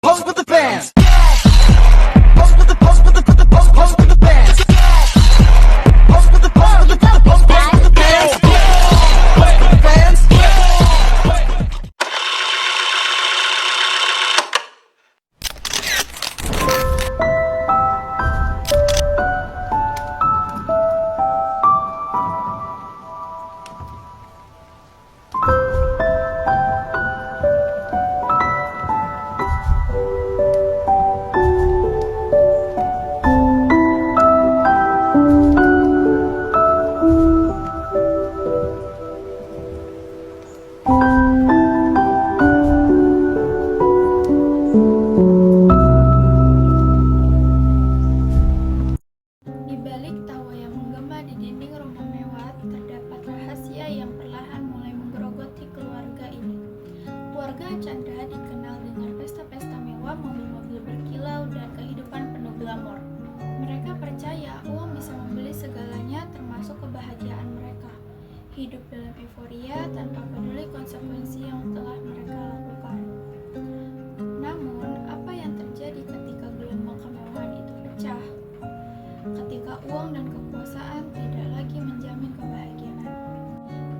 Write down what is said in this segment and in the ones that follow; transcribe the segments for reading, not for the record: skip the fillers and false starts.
Pose with the fans. Pose with the pose with the pose with the pose with the fans. Pose with the pose with the pose with the fans. Pose with the fans. Di balik tawa yang menggema di dinding rumah mewah, terdapat rahasia yang perlahan mulai menggerogoti keluarga ini. Keluarga Chandra dikenal dengan pesta-pesta mewah, mobil-mobil berkilau, dan kehidupan penuh glamor. Mereka percaya uang bisa membeli segalanya, termasuk kebahagiaan mereka. Hidup dalam euforia tanpa peduli konsekuensi yang telah mereka lakukan. Namun, apa yang terjadi ketika gelombang kemewahan itu pecah? Ketika uang dan kekuasaan tidak lagi menjamin kebahagiaan.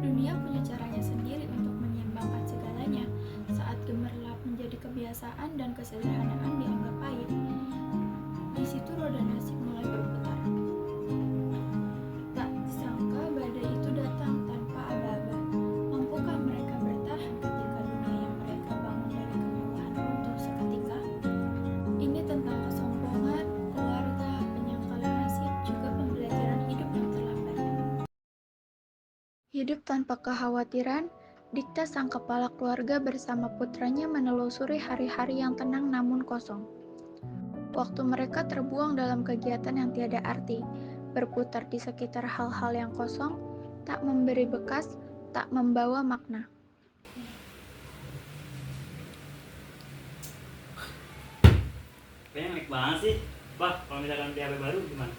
Dunia punya caranya sendiri untuk menyeimbangkan segalanya. Saat gemerlap menjadi kebiasaan dan kesederhanaan dianggap pahit, di situ roda nasib mulai berputar. Tak disangka badai itu datang tanpa aba-aba. Mampukah mereka bertahan ketika dunia yang mereka bangun dari kemewahan runtuh seketika? Ini tentang kesombongan, keluarga, penyangkalan nasib, juga pembelajaran hidup yang terlambat. Hidup tanpa kekhawatiran, Dikta sang kepala keluarga bersama putranya menelusuri hari-hari yang tenang namun kosong. Waktu mereka terbuang dalam kegiatan yang tiada arti, berputar di sekitar hal-hal yang kosong, tak memberi bekas, tak membawa makna. Kayaknya menarik banget sih. Bah, kalau misalkan beli HP baru gimana?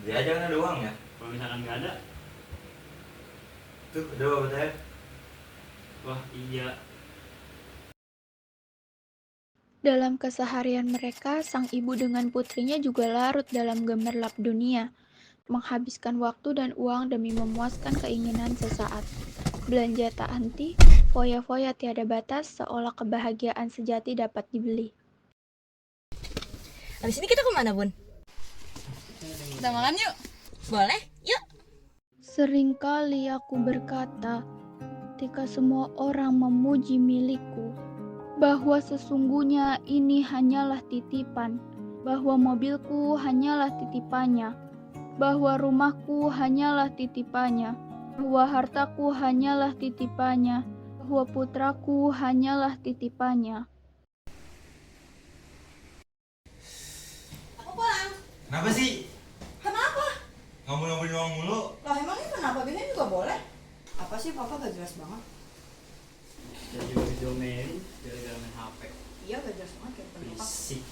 Beli aja kan ada uang ya. Kalau misalkan nggak ada, Tuh, ada apa teh? wah iya. Dalam keseharian mereka, sang ibu dengan putrinya juga larut dalam gemerlap dunia, menghabiskan waktu dan uang demi memuaskan keinginan sesaat. Belanja tak henti, foya-foya tiada batas, seolah kebahagiaan sejati dapat dibeli. Habis ini kita kemana, Bun? Kita makan yuk. Boleh? Yuk. Seringkali aku berkata, ketika semua orang memuji milikku, bahwa sesungguhnya ini hanyalah titipan, bahwa mobilku hanyalah titipannya, bahwa rumahku hanyalah titipannya, bahwa hartaku hanyalah titipannya, bahwa putraku hanyalah titipannya. Aku pulang. Kenapa sih? Kenapa? Ngomong-ngomongin uang mulu? Lah emangnya kenapa? Biasanya juga boleh. Apa sih papa gak jelas banget? Jadi juga diomelin gara-gara main HP. Iya gak jelas banget kayak papa. Berisik.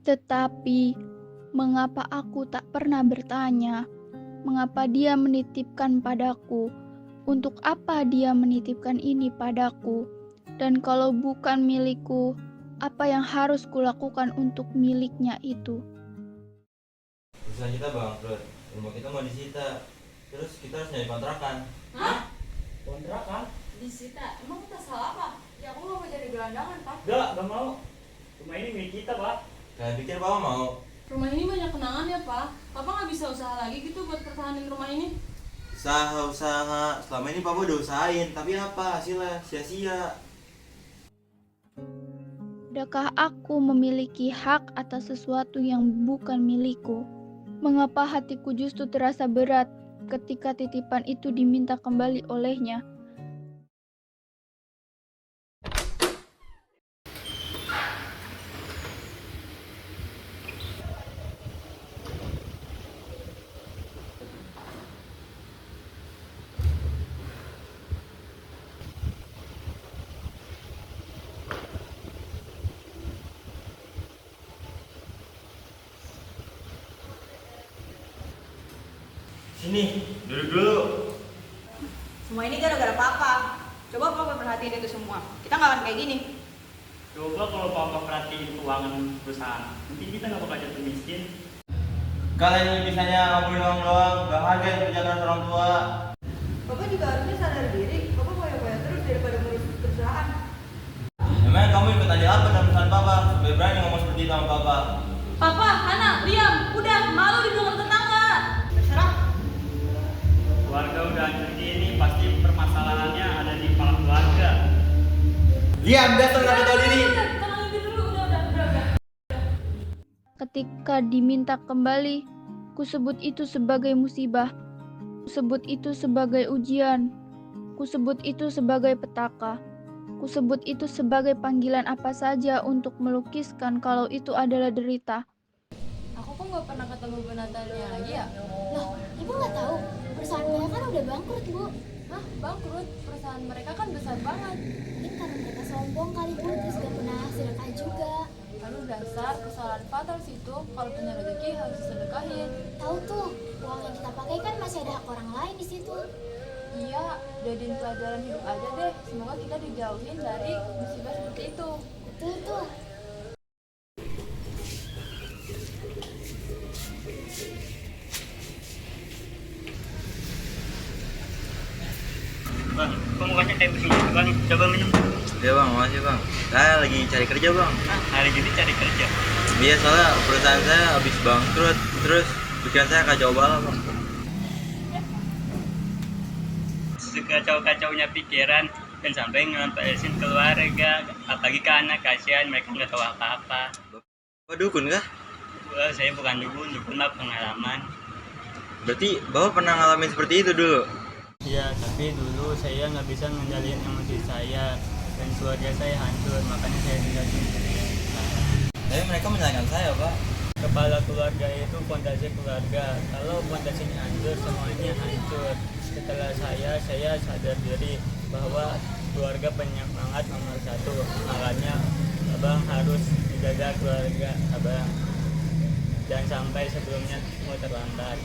Tetapi, mengapa aku tak pernah bertanya, mengapa dia menitipkan padaku, untuk apa dia menitipkan ini padaku, dan kalau bukan milikku, apa yang harus kulakukan untuk miliknya itu? Perusahaan kita bangkrut, rumah kita mau disita. Terus kita harus nyari kontrakan. Hah? Kontrakan? Disita? Emang kita salah apa? Ya aku gak mau jadi gelandangan, Pak. Gak mau. Rumah ini milik kita, Pak. Kalian pikir papa mau? Rumah ini banyak kenangan ya, Pak. Papa nggak bisa usaha lagi gitu buat pertahanin rumah ini? Usaha. Selama ini papa udah usahain, tapi apa hasilnya? Sia-sia. Adakah aku memiliki hak atas sesuatu yang bukan milikku? Mengapa hatiku justru terasa berat ketika titipan itu diminta kembali olehnya? Sini, duduk dulu. Semua ini gara-gara papa. Coba papa perhatiin itu semua, kita nggak akan kayak gini. Coba kalau papa perhatiin keuangan perusahaan, mungkin kita nggak bakal jatuh miskin. Kalian ini bisanya ngabulin uang doang, gak hargain kerja keras orang tua. Papa juga harusnya sadar diri, papa foya-foya terus daripada ngurus perusahaan. Emang kamu ikut aja apa dalam perusahaan papa, supaya berani ngomong seperti itu sama papa. Papa, Hana, diam. Udah, malu didengar tetangga. Terserah. Keluarga udah hancur gini, pasti permasalahannya ada di kepala keluarga. Diam, dasar nggak tahu diri. Tenangin diri dulu, udah. Ketika diminta kembali, kusebut itu sebagai musibah. Kusebut itu sebagai ujian. Kusebut itu sebagai petaka. Kusebut itu sebagai panggilan apa saja untuk melukiskan kalau itu adalah derita. Aku kok nggak pernah ketemu Bu Natalia lagi ya? Loh, ibu nggak tahu? Perusahaan mereka kan udah bangkrut, Bu. Hah, bangkrut? Perusahaan mereka kan besar banget. Mungkin karena mereka sombong kali, Bu, terus gak pernah sedekah juga. Lalu dasar kesalahan fatal situ, kalau punya rezeki harus disedekahin. Tahu tuh, uang yang kita pakai kan masih ada hak orang lain di situ. Iya, jadiin pelajaran hidup aja deh. Semoga kita dijauhin dari musibah seperti itu. Betul tuh. Bang, kok mukanya kayak begini? Bang, coba minum. Ya bang, makasih bang. Saya lagi cari kerja bang. Hari gini cari kerja. Iya soalnya perusahaan saya habis bangkrut, terus pikiran saya kacau banget bang. Sekacau-kacaunya pikiran dan sampai ngelampiasin keluarga, apalagi ke anak, kasihan mereka nggak tahu apa-apa. Bapak dukun kah? Wah, saya bukan dukun mah pengalaman. Berarti bapak pernah ngalamin seperti itu dulu? Ya, tapi dulu saya nggak bisa ngendaliin emosi saya dan keluarga saya hancur, makanya saya tinggal sendiri. Tapi mereka menyalahkan saya pak. Kepala keluarga itu fondasi keluarga. Kalau fondasinya hancur, semuanya hancur. Setelah saya sadar diri bahwa keluarga penyemangat nomor satu. Makanya abang harus menjaga keluarga abang. Jangan sampai sebelumnya mau terlambat.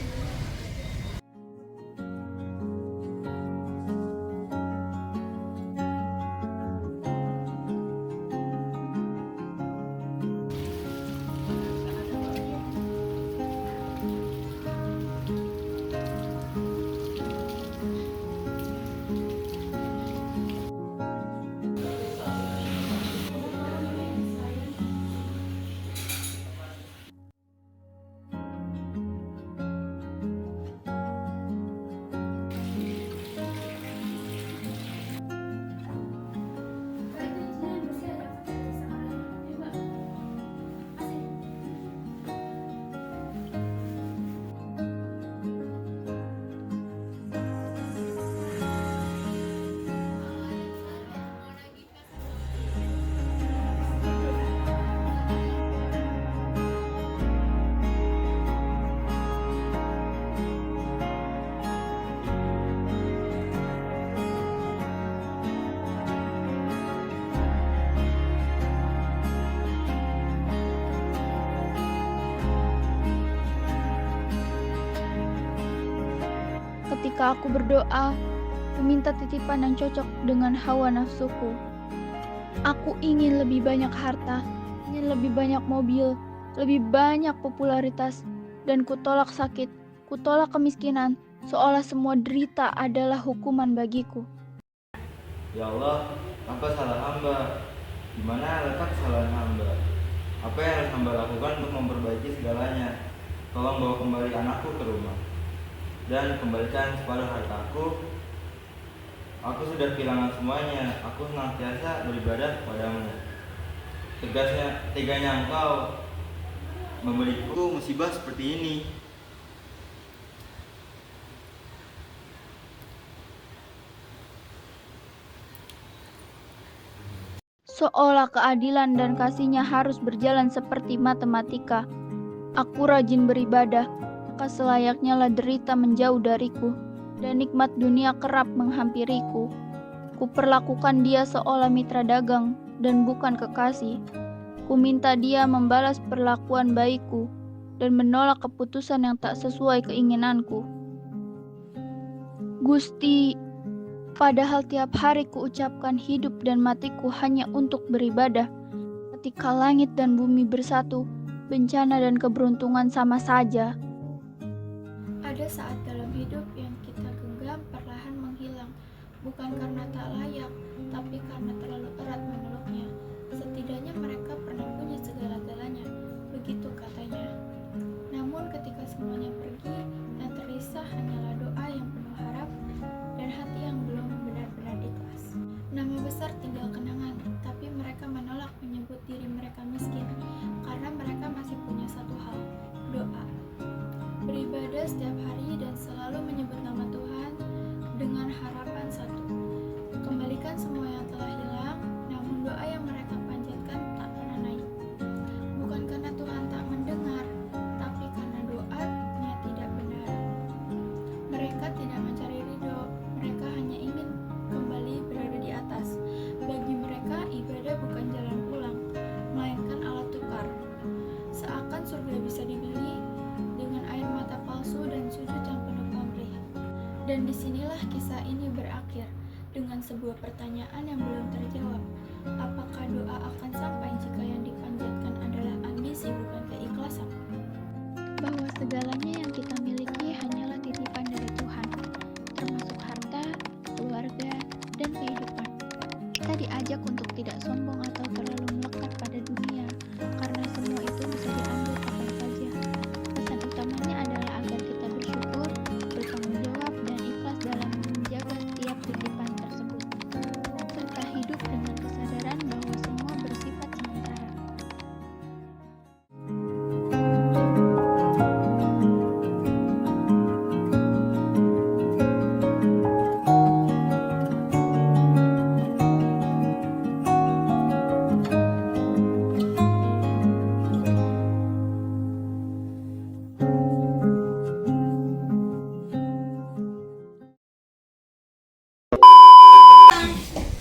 Ketika aku berdoa, meminta titipan yang cocok dengan hawa nafsuku. Aku ingin lebih banyak harta, ingin lebih banyak mobil, lebih banyak popularitas, dan kutolak sakit, kutolak kemiskinan, seolah semua derita adalah hukuman bagiku. Ya Allah, apa salah hamba? Di mana letak kesalahan hamba? Apa yang harus hamba lakukan untuk memperbaiki segalanya? Tolong bawa kembali anakku ke rumah dan kembalikan separuh hartaku. Aku sudah kehilangan semuanya. Aku senantiasa beribadah kepadamu. Teganya engkau memberiku musibah seperti ini. Seolah keadilan dan kasihnya harus berjalan seperti matematika. Aku rajin beribadah, maka selayaknya lah derita menjauh dariku, dan nikmat dunia kerap menghampiriku. Kuperlakukan dia seolah mitra dagang dan bukan kekasih. Ku minta dia membalas perlakuan baikku dan menolak keputusan yang tak sesuai keinginanku. Gusti, Padahal tiap hari kuucapkan hidup dan matiku hanya untuk beribadah. Ketika langit dan bumi bersatu, bencana dan keberuntungan sama saja. Ada saat dalam hidup yang kita genggam perlahan menghilang, bukan karena tak layak, tapi karena terlalu erat memeluknya. Setidaknya mereka pernah punya segala-galanya, begitu katanya. Namun ketika semuanya pergi, yang tersisa hanyalah doa yang penuh harap dan hati yang belum benar-benar ikhlas. Nama besar tinggal kenangan, tapi mereka menolak menyebut diri mereka miskin, karena mereka masih punya satu hal, doa. Beribadah setiap hari dan selalu menyebut nama Tuhan dengan harapan satu, kembalikan semua yang telah hilang, namun doa yang mereka panjatkan tak pernah naik. Bukan karena Tuhan tak mendengar, tapi karena doanya tidak benar. Mereka tidak mencari ridho, mereka hanya ingin kembali berada di atas. Bagi mereka, ibadah bukan jalan pulang, melainkan alat tukar. Seakan surga bisa dibeli dengan air mata palsu dan sujud yang penuh pamrih. Dan disinilah kisah ini berakhir, dengan sebuah pertanyaan yang belum terjawab. Apakah doa akan sampai jika yang dipanjatkan adalah ambisi bukan keikhlasan? Bahwa segalanya yang kita miliki hanyalah titipan dari Tuhan, termasuk harta, keluarga, dan kehidupan. Kita diajak untuk tidak sombong atau terlalu melekat pada dunia, karena semua itu bisa diambil kapan saja. Pesan utamanya adalah agar kita bersyukur, bertanggung jawab, dan ikhlas dalam menjaga setiap titipan tersebut, serta hidup dengan kesadaran bahwa semua bersifat sementara.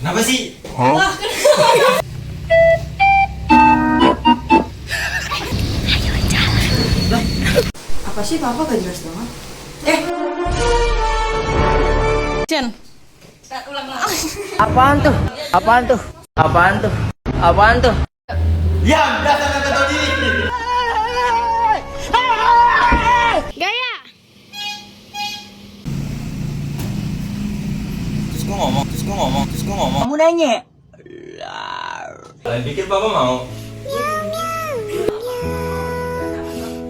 Kenapa sih? Apa sih papa gak jelas banget? Jen. Apaan tuh? Apaan tuh? Apaan tuh? Apaan tuh? Diam, dasar kagak tahu diri. Gaya. Terus gua ngomong. Kamu nanya? Kalian pikir papa mau?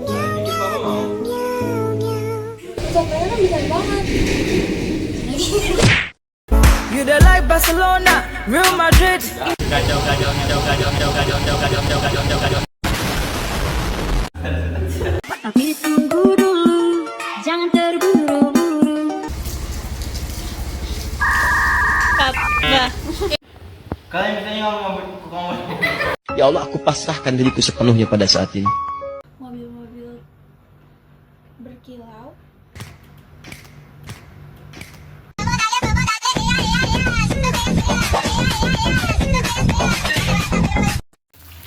Kalian pikir papa mau? You the like Barcelona, Real Madrid. Kacau. Tapi tunggu dulu, jangan terburu-buru. Kalian bisa ngomong ke kamar. Ya Allah, aku pasrahkan diriku sepenuhnya pada saat ini. Mobil-mobil berkilau.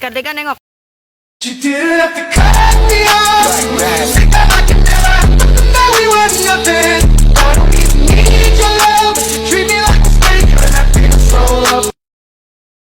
Kardegan nengok. You didn't have to cut me off. I can never know we were nothing. I don't even need your love.